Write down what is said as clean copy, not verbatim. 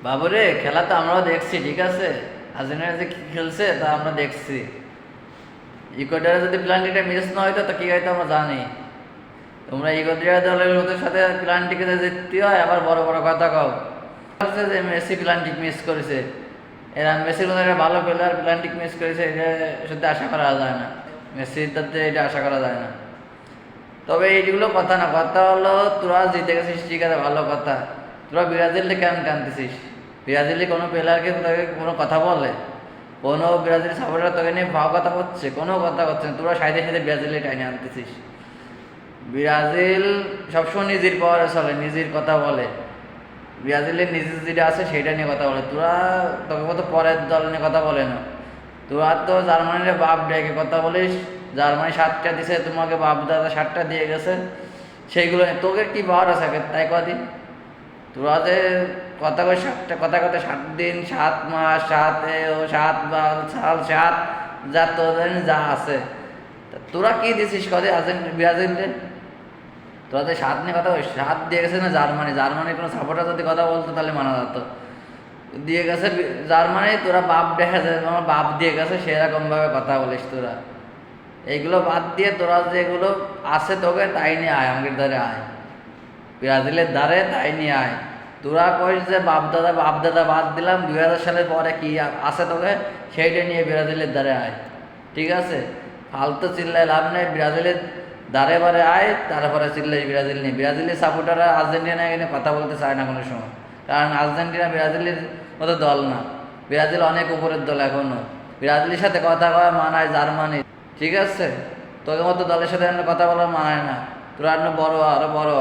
বাবুরে, খেলা তো আমরাও দেখছি, ঠিক আছে। আর্জেন্টিনা যে কি খেলছে তা আমরা দেখছি। ইকুয়েডরে যদি প্ল্যানটিটা মিস না হইতো তো কি হয়তো আমরা জানি। তোমরা ইকুয়েডরিয়া দলের লোকের সাথে প্ল্যানটিকে জিততে হয়, আবার বড় বড় কথা কও যে মেসি প্ল্যান্টিক মিস করেছে। এরা মেসির মতো একটা ভালো প্লেয়ার প্ল্যান্টিক মিস করেছে, এটা সত্যি আশা করা যায় না। মেসির তাতে এটা আশা করা যায় না। তবে এইগুলো কথা না, কথা হলো তোরা জিতে গেছিস, ঠিক আছে, ভালো কথা। তোরা ব্রাজিলকে কেন টানতেছিস? ব্রাজিলে কোনো প্লেয়ারকে তোকে কোনো কথা বলে? কোনো ব্রাজিল সাপোর্টার তোকে নিয়ে ভাব কথা করছে? কোনো কথা করছে না। তোরা সাইডে সাইডে ব্রাজিলে টাইনে আনতেছিস। ব্রাজিল সবসময় নিজের পাওয়ারে চলে, নিজের কথা বলে। ব্রাজিলের নিজের যেটা আছে সেটা নিয়ে কথা বলে। তোরা তোকে কত পরের দল নিয়ে কথা বলে না। তোরা তো জার্মানির বাপ ডেকে কথা বলিস। জার্মানি 7টা দিছে, তোমাকে বাপ দাদা 7টা দিয়ে গেছে। সেইগুলো তোকে কি পাওয়ার আছে তাই কদিন? তোরা যে কথা কই 7টা কথা কথা 7 দিন 7 মাস 7 বাল সাল 7 যা তোদের যা আছে, তোরা কি দিছিস কদে ব্রাজিলে? তোরা যে 7 নিয়ে কথা বলিস, 7 দিয়ে গেছে না জার্মানি। জার্মানির কোনো সাপোর্টার যদি কথা বলতো তাহলে মানা যেত। দিয়ে গেছে জার্মানি, তোরা বাপ দেখা যায় আমার বাপ দিয়ে গেছে সেরকম ভাবে কথা বলিস তোরা। এইগুলো বাদ দিয়ে তোরা যেগুলো আছে তোকে তাই নিয়ে আয়, আমাদের দ্বারে আয়, ব্রাজিলের দ্বারে তাই নিয়ে আয়। তোরা কইস যে বাপ দাদা বাদ দিলাম, 2000 সালের পরে কি আছে তোকে সেইটা নিয়ে ব্রাজিলের দ্বারে আয়, ঠিক আছে। ফালতু চিল্লায় লাভ নেই, ব্রাজিলের দ্বারে বারে আয়, তারপরে চিল্লাই ব্রাজিল নিয়ে। ব্রাজিলের সাপোর্টাররা আর্জেন্টিনা নিয়ে কথা বলতে চায় না কোনো সময়, কারণ আর্জেন্টিনা ব্রাজিলের মতো দল না। ব্রাজিল অনেক উপরের দল এখনো। ব্রাজিলের সাথে কথা কয় মানায় জার্মানি, ঠিক আছে। তোদের মতো দলের সাথে কথা বলা মানায় না। তোরা আরো বড়